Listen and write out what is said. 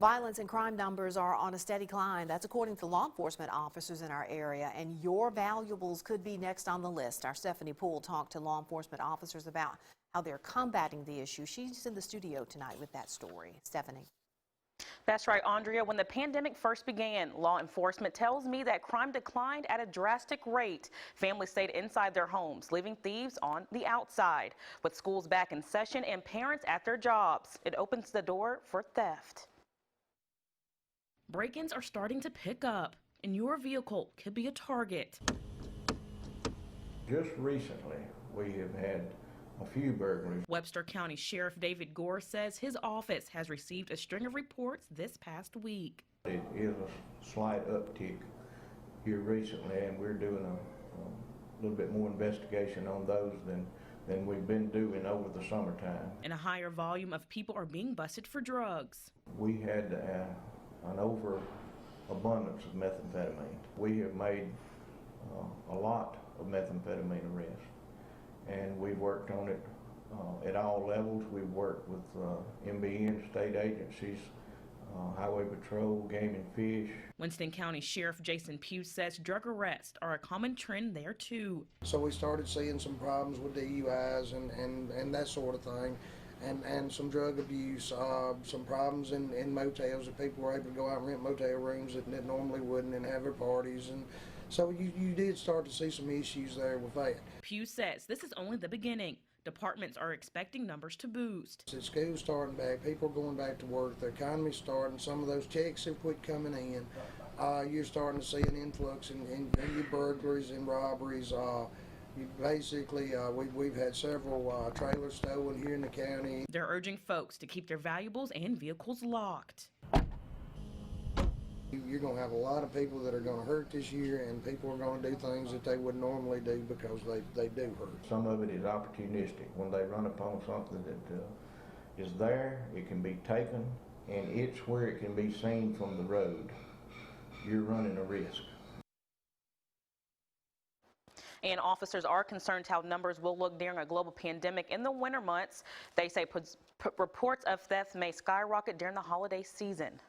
Violence and crime numbers are on a steady climb. That's according to law enforcement officers in our area, and your valuables could be next on the list. Our Stephanie Poole talked to law enforcement officers about how they're combating the issue. She's in the studio tonight with that story. Stephanie. That's right, Andrea. When the pandemic first began, law enforcement tells me that crime declined at a drastic rate. Families stayed inside their homes, leaving thieves on the outside. With schools back in session and parents at their jobs, it opens the door for theft. Break-ins are starting to pick up, and your vehicle could be a target. Just recently, we have had a few burglaries. Webster County Sheriff David Gore says his office has received a string of reports this past week. It is a slight uptick here recently, and we're doing a little bit more investigation on those than we've been doing over the summertime. And a higher volume of people are being busted for drugs. We had an overabundance of methamphetamine. We have made a lot of methamphetamine arrests, and we've worked on it at all levels. We've worked with MBN, state agencies, Highway Patrol, Game and Fish. Winston County Sheriff Jason Pugh says drug arrests are a common trend there too. So we started seeing some problems with DUIs and that sort of thing. And some drug abuse, some problems in motels that people were able to go out and rent motel rooms that normally wouldn't and have their parties. And so you did start to see some issues there with that. Pugh says this is only the beginning. Departments are expecting numbers to boost. So school's starting back, people are going back to work, the economy's starting, some of those checks have quit coming in. You're starting to see an influx in your burglaries and robberies. Basically, we've had several trailers stolen here in the county. They're urging folks to keep their valuables and vehicles locked. You're going to have a lot of people that are going to hurt this year, and people are going to do things that they would normally do because they do hurt. Some of it is opportunistic. When they run upon something that is there, it can be taken, and it's where it can be seen from the road. You're running a risk. And officers are concerned how numbers will look during a global pandemic in the winter months. They say reports of theft may skyrocket during the holiday season.